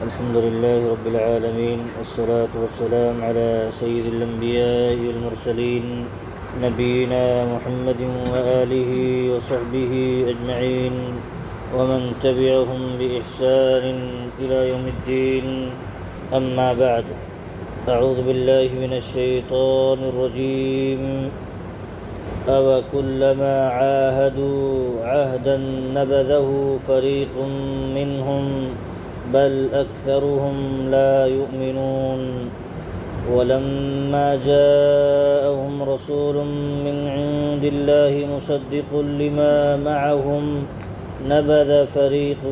الحمد لله رب العالمين، والصلاة والسلام على سيد الأنبياء والمرسلين نبينا محمد وآله وصحبه أجمعين ومن تبعهم بإحسان إلى يوم الدين. أما بعد، أعوذ بالله من الشيطان الرجيم. أَوَكُلَّمَا عَاهَدُوا عَهْدًا نَبَذَهُ فَرِيقٌ مِّنْهُمْ بَلْ أَكْثَرُهُمْ لَا يُؤْمِنُونَ. وَلَمَّا جَاءَهُمْ رَسُولٌ مِّنْ عِندِ اللَّهِ مُصَدِّقٌ لِّمَا مَعَهُمْ نَبَذَ فَرِيقٌ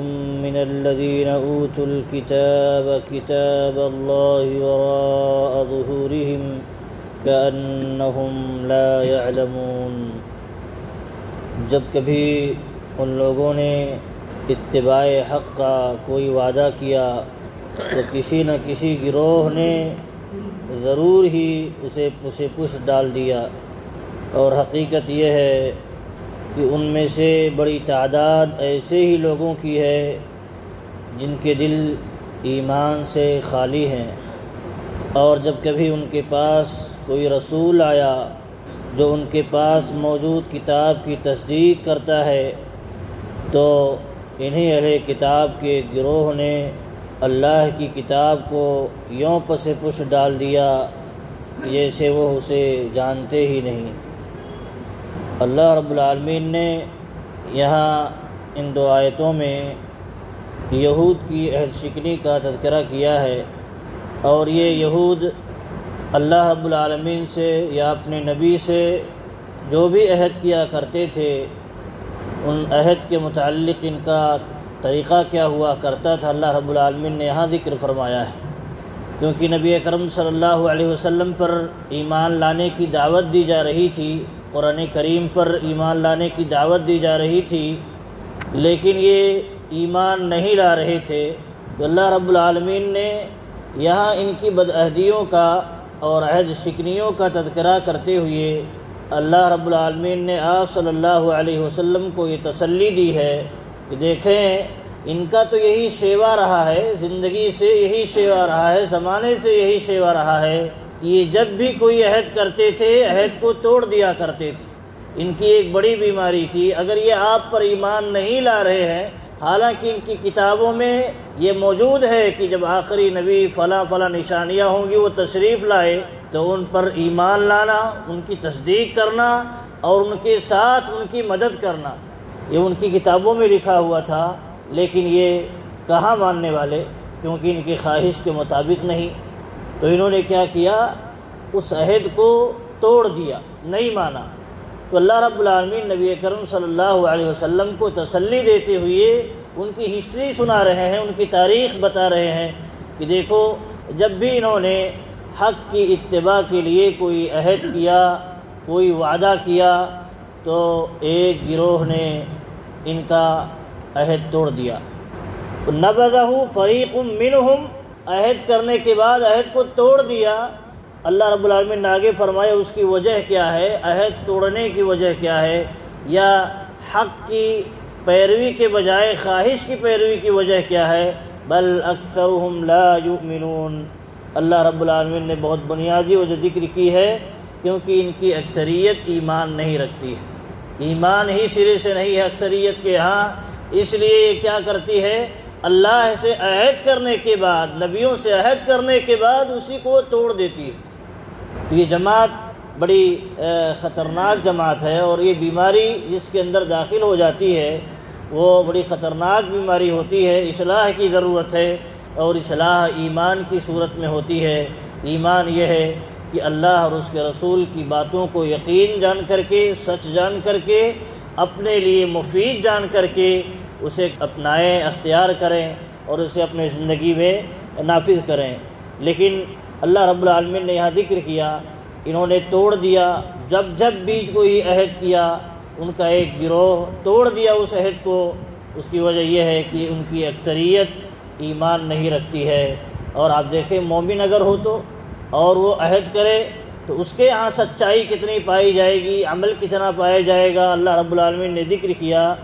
مِّنَ الَّذِينَ أُوتُوا الْكِتَابَ كِتَابَ اللَّهِ وَرَاءَ ظُهُورِهِمْ كَأَنَّهُمْ لَا يَعْلَمُونَ. جب کبھی ان لوگوں نے اتباع حق کا کوئی وعدہ کیا تو کسی نہ کسی گروہ نے ضرور ہی اسے پس ڈال دیا، اور حقیقت یہ ہے کہ ان میں سے بڑی تعداد ایسے ہی لوگوں کی ہے جن کے دل ایمان سے خالی ہیں، اور جب کبھی ان کے پاس کوئی رسول آیا جو ان کے پاس موجود کتاب کی تصدیق کرتا ہے تو انہی اہل کتاب کے گروہ نے اللہ کی کتاب کو یوں پس پش ڈال دیا جیسے وہ اسے جانتے ہی نہیں. اللہ رب العالمین نے یہاں ان دو آیتوں میں یہود کی عہد شکنی کا تذکرہ کیا ہے، اور یہ یہود اللہ رب العالمین سے یا اپنے نبی سے جو بھی عہد کیا کرتے تھے ان عہد کے متعلق ان کا طریقہ کیا ہوا کرتا تھا اللہ رب العالمین نے یہاں ذکر فرمایا ہے، کیونکہ نبی اکرم صلی اللہ علیہ وسلم پر ایمان لانے کی دعوت دی جا رہی تھی، قرآن کریم پر ایمان لانے کی دعوت دی جا رہی تھی، لیکن یہ ایمان نہیں لا رہے تھے. تو اللہ رب العالمین نے یہاں ان کی بدعہدیوں کا اور عہد شکنیوں کا تذکرہ کرتے ہوئے اللہ رب العالمین نے آپ صلی اللہ علیہ وسلم کو یہ تسلی دی ہے کہ دیکھیں ان کا تو یہی شیوہ رہا ہے، زندگی سے یہی شیوہ رہا ہے، زمانے سے یہی شیوہ رہا ہے کہ یہ جب بھی کوئی عہد کرتے تھے عہد کو توڑ دیا کرتے تھے. ان کی ایک بڑی بیماری تھی. اگر یہ آپ پر ایمان نہیں لا رہے ہیں، حالانکہ ان کی کتابوں میں یہ موجود ہے کہ جب آخری نبی فلاں فلاں نشانیاں ہوں گی وہ تشریف لائے تو ان پر ایمان لانا، ان کی تصدیق کرنا اور ان کے ساتھ ان کی مدد کرنا، یہ ان کی کتابوں میں لکھا ہوا تھا. لیکن یہ کہاں ماننے والے، کیونکہ ان کی خواہش کے مطابق نہیں. تو انہوں نے کیا کیا، اس عہد کو توڑ دیا، نہیں مانا. تو اللہ رب العالمین نبی کرم صلی اللہ علیہ وسلم کو تسلی دیتے ہوئے ان کی ہسٹری سنا رہے ہیں، ان کی تاریخ بتا رہے ہیں کہ دیکھو جب بھی انہوں نے حق کی اتباع کے لیے کوئی عہد کیا، کوئی وعدہ کیا، تو ایک گروہ نے ان کا عہد توڑ دیا. نبذہ فریق منہم، عہد کرنے کے بعد عہد کو توڑ دیا. اللہ رب العالمین نے آگے فرمایا اس کی وجہ کیا ہے، عہد توڑنے کی وجہ کیا ہے، یا حق کی پیروی کے بجائے خواہش کی پیروی کی وجہ کیا ہے. بل اکثرهم لا یؤمنون. اللہ رب العالمین نے بہت بنیادی وجہ ذکر کی ہے کیونکہ ان کی اکثریت ایمان نہیں رکھتی ہے، ایمان ہی سرے سے نہیں ہے اکثریت کے ہاں. اس لیے یہ کیا کرتی ہے، اللہ سے عہد کرنے کے بعد، نبیوں سے عہد کرنے کے بعد اسی کو توڑ دیتی ہے. تو یہ جماعت بڑی خطرناک جماعت ہے، اور یہ بیماری جس کے اندر داخل ہو جاتی ہے وہ بڑی خطرناک بیماری ہوتی ہے. اصلاح کی ضرورت ہے، اور اصلاح ایمان کی صورت میں ہوتی ہے. ایمان یہ ہے کہ اللہ اور اس کے رسول کی باتوں کو یقین جان کر کے، سچ جان کر کے، اپنے لیے مفید جان کر کے اسے اپنائیں، اختیار کریں اور اسے اپنی زندگی میں نافذ کریں. لیکن اللہ رب العالمین نے یہاں ذکر کیا انہوں نے توڑ دیا. جب بھی کوئی عہد کیا ان کا ایک گروہ توڑ دیا اس عہد کو. اس کی وجہ یہ ہے کہ ان کی اکثریت ایمان نہیں رکھتی ہے. اور آپ دیکھیں مومن اگر ہو تو اور وہ عہد کرے تو اس کے ہاں سچائی کتنی پائی جائے گی، عمل کتنا پایا جائے گا. اللہ رب العالمین نے ذکر کیا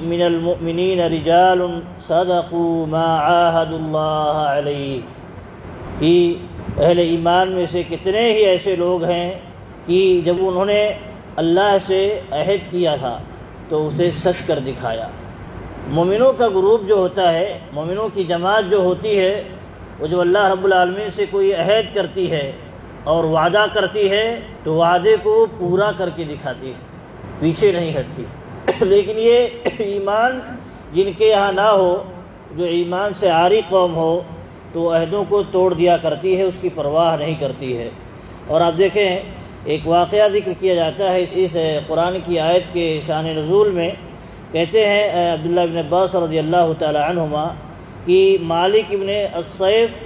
من المؤمنین رجال صدقوا ما عاہدوا اللہ علیہ، کہ اہل ایمان میں سے کتنے ہی ایسے لوگ ہیں کہ جب انہوں نے اللہ سے عہد کیا تھا تو اسے سچ کر دکھایا۔ مومنوں کا گروپ جو ہوتا ہے، مومنوں کی جماعت جو ہوتی ہے، وہ جب اللہ رب العالمین سے کوئی عہد کرتی ہے اور وعدہ کرتی ہے تو وعدے کو پورا کر کے دکھاتی ہے، پیچھے نہیں ہٹتی۔ لیکن یہ ایمان جن کے یہاں نہ ہو، جو ایمان سے عاری قوم ہو، تو عہدوں کو توڑ دیا کرتی ہے، اس کی پرواہ نہیں کرتی ہے۔ اور آپ دیکھیں ایک واقعہ ذکر کیا جاتا ہے اس قرآن کی آیت کے شان نزول میں، کہتے ہیں عبداللہ بن عباس رضی اللہ تعالی عنہما کہ مالک ابن السیف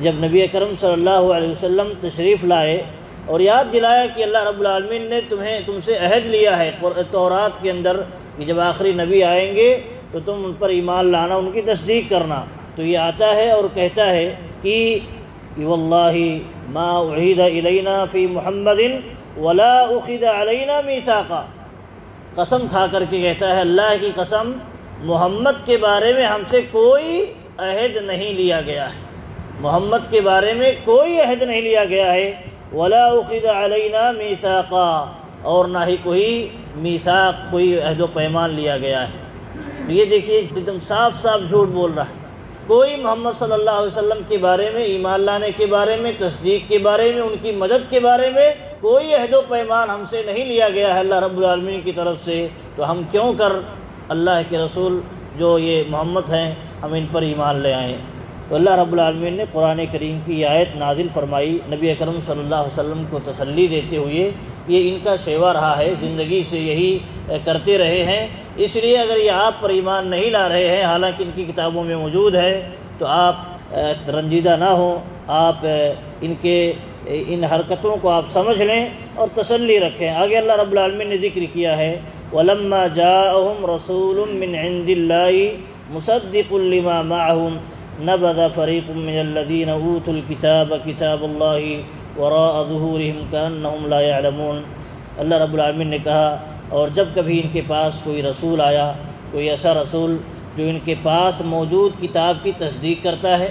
جب نبی اکرم صلی اللہ علیہ وسلم تشریف لائے اور یاد دلایا کہ اللہ رب العالمین نے تم سے عہد لیا ہے تورات کے اندر کہ جب آخری نبی آئیں گے تو تم ان پر ایمان لانا، ان کی تصدیق کرنا، تو یہ آتا ہے اور کہتا ہے کہ واللہ ما اعید الینا فی محمد ولا اخذ علینا میثاقا، قسم کھا کر کے کہتا ہے اللہ کی قسم، محمد کے بارے میں ہم سے کوئی عہد نہیں لیا گیا ہے، محمد کے بارے میں کوئی عہد نہیں لیا گیا ہے، ولا اخذ علینا میثاقا، اور نہ ہی کوئی میثاق، کوئی عہد و پیمان لیا گیا ہے۔ یہ دیکھیے ایک دم صاف صاف جھوٹ بول رہا ہے، کوئی محمد صلی اللہ علیہ وسلم کے بارے میں، ایمان لانے کے بارے میں، تصدیق کے بارے میں، ان کی مدد کے بارے میں کوئی عہد و پیمان ہم سے نہیں لیا گیا ہے اللہ رب العالمین کی طرف سے، تو ہم کیوں کر اللہ کے رسول جو یہ محمد ہیں ہم ان پر ایمان لے آئیں۔ تو اللہ رب العالمین نے قرآن کریم کی آیت نازل فرمائی نبی اکرم صلی اللہ علیہ وسلم کو تسلی دیتے ہوئے، یہ ان کا شیوہ رہا ہے، زندگی سے یہی کرتے رہے ہیں، اس لیے اگر یہ آپ پر ایمان نہیں لا رہے ہیں حالانکہ ان کی کتابوں میں موجود ہے تو آپ رنجیدہ نہ ہوں، آپ ان حرکتوں کو آپ سمجھ لیں اور تسلی رکھیں۔ آگے اللہ رب العالمین نے ذکر کیا ہے وَلَمَّا جَاءَهُمْ رَسُولٌ مِّنْ عِنْدِ اللَّهِ مُصَدِّقٌ لِّمَا مَعَهُمْ نَبَذَ فَرِيقٌ مِّنَ الَّذِينَ أُوتُوا الْكِتَابَ كِتَابَ اللَّهِ وَرَاءَ ظُهُورِهِمْ كَأَنَّهُمْ لَا يَعْلَمُونَ۔ اللہ رب العالمین نے کہا اور جب کبھی ان کے پاس کوئی رسول آیا، کوئی ایسا رسول جو ان کے پاس موجود کتاب کی تصدیق کرتا ہے،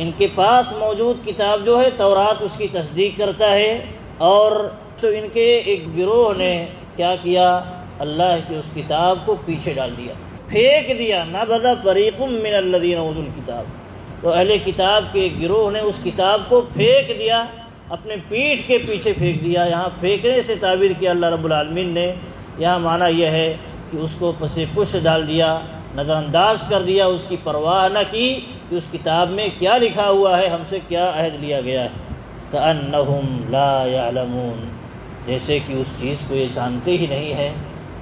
ان کے پاس موجود کتاب جو ہے تورات اس کی تصدیق کرتا ہے، اور تو ان کے ایک گروہ نے کیا کیا، اللہ کی اس کتاب کو پیچھے ڈال دیا، پھینک دیا۔ نبذ فریق من الذین اوتوا الکتاب، تو اہل کتاب کے ایک گروہ نے اس کتاب کو پھینک دیا، اپنے پیٹھ کے پیچھے پھینک دیا۔ یہاں پھینکنے سے تعبیر کیا اللہ رب العالمین نے، یہاں معنی یہ ہے کہ اس کو پس پش ڈال دیا، نظر انداز کر دیا، اس کی پرواہ نہ کی کہ اس کتاب میں کیا لکھا ہوا ہے، ہم سے کیا عہد لیا گیا ہے۔ کأنہم لا یعلمون، جیسے کہ اس چیز کو یہ جانتے ہی نہیں ہیں،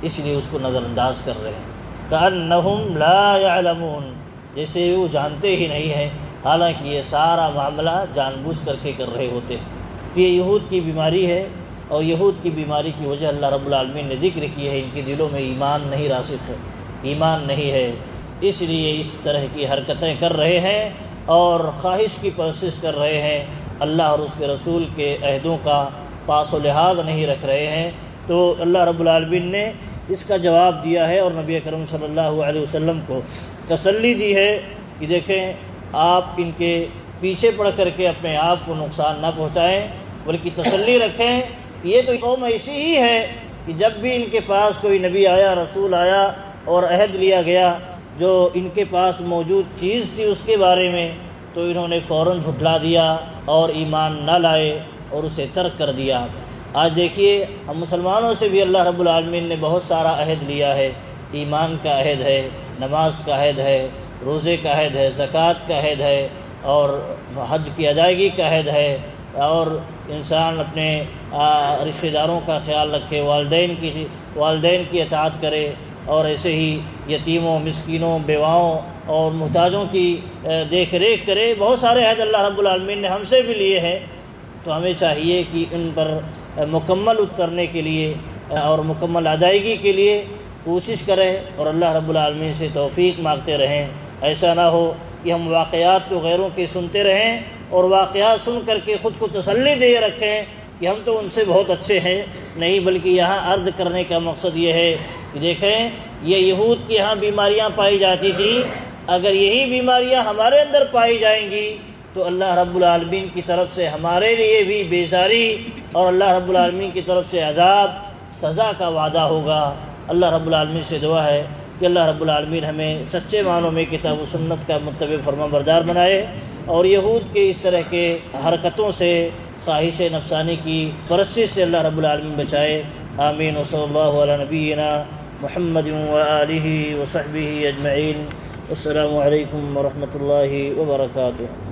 اس لیے اس کو نظر انداز کر رہے ہیں۔ کأنہم لا یعلمون، جیسے وہ جانتے ہی نہیں ہیں، حالانکہ یہ سارا معاملہ جان بوجھ کر کے کر رہے ہوتے ہیں۔ یہ یہود کی بیماری ہے، اور یہود کی بیماری کی وجہ اللہ رب العالمین نے ذکر کی ہے، ان کے دلوں میں ایمان نہیں راسخ ہے، ایمان نہیں ہے، اس لیے اس طرح کی حرکتیں کر رہے ہیں اور خواہش کی پرستش کر رہے ہیں، اللہ اور اس کے رسول کے عہدوں کا پاس و لحاظ نہیں رکھ رہے ہیں۔ تو اللہ رب العالمین نے اس کا جواب دیا ہے اور نبی اکرم صلی اللہ علیہ وسلم کو تسلی دی ہے کہ دیکھیں آپ ان کے پیچھے پڑ کر کے اپنے آپ کو نقصان نہ پہنچائیں، بلکہ تسلی رکھیں۔ یہ تو قوم ایسی ہی ہے کہ جب بھی ان کے پاس کوئی نبی آیا، رسول آیا اور عہد لیا گیا جو ان کے پاس موجود چیز تھی اس کے بارے میں، تو انہوں نے فوراً جھٹلا دیا اور ایمان نہ لائے اور اسے ترک کر دیا۔ آج دیکھیے ہم مسلمانوں سے بھی اللہ رب العالمین نے بہت سارا عہد لیا ہے، ایمان کا عہد ہے، نماز کا عہد ہے، روزے کا عہد ہے، زکوٰۃ کا عہد ہے، اور حج کی ادائیگی کا عہد ہے، اور انسان اپنے رشتہ داروں کا خیال رکھے، والدین کی اطاعت کرے، اور ایسے ہی یتیموں، مسکینوں، بیواؤں اور محتاجوں کی دیکھ ریکھ کرے۔ بہت سارے عہد اللہ رب العالمین نے ہم سے بھی لیے ہیں، تو ہمیں چاہیے کہ ان پر مکمل اترنے کے لیے اور مکمل ادائیگی کے لیے کوشش کریں اور اللہ رب العالمین سے توفیق مانگتے رہیں۔ ایسا نہ ہو کہ ہم واقعات کو غیروں کے سنتے رہیں اور واقعات سن کر کے خود کو تسلی دے رکھیں کہ ہم تو ان سے بہت اچھے ہیں، نہیں، بلکہ یہاں عرض کرنے کا مقصد یہ ہے کہ دیکھیں یہ یہود کے ہاں بیماریاں پائی جاتی تھیں، اگر یہی بیماریاں ہمارے اندر پائی جائیں گی تو اللہ رب العالمین کی طرف سے ہمارے لیے بھی بیزاری اور اللہ رب العالمین کی طرف سے عذاب سزا کا وعدہ ہوگا۔ اللہ رب العالمین سے دعا ہے کہ اللہ رب العالمین ہمیں سچے معنوں میں کتاب و سنت کا متبع فرما بردار بنائے، اور یہود کے اس طرح کے حرکتوں سے، خواہش نفسانی کی پرستش سے اللہ رب العالمین بچائے۔ آمین۔ وصلی اللہ علی نبینا محمد وآلہ وصحبہ اجمعین۔ السلام علیکم ورحمۃ اللہ وبرکاتہ۔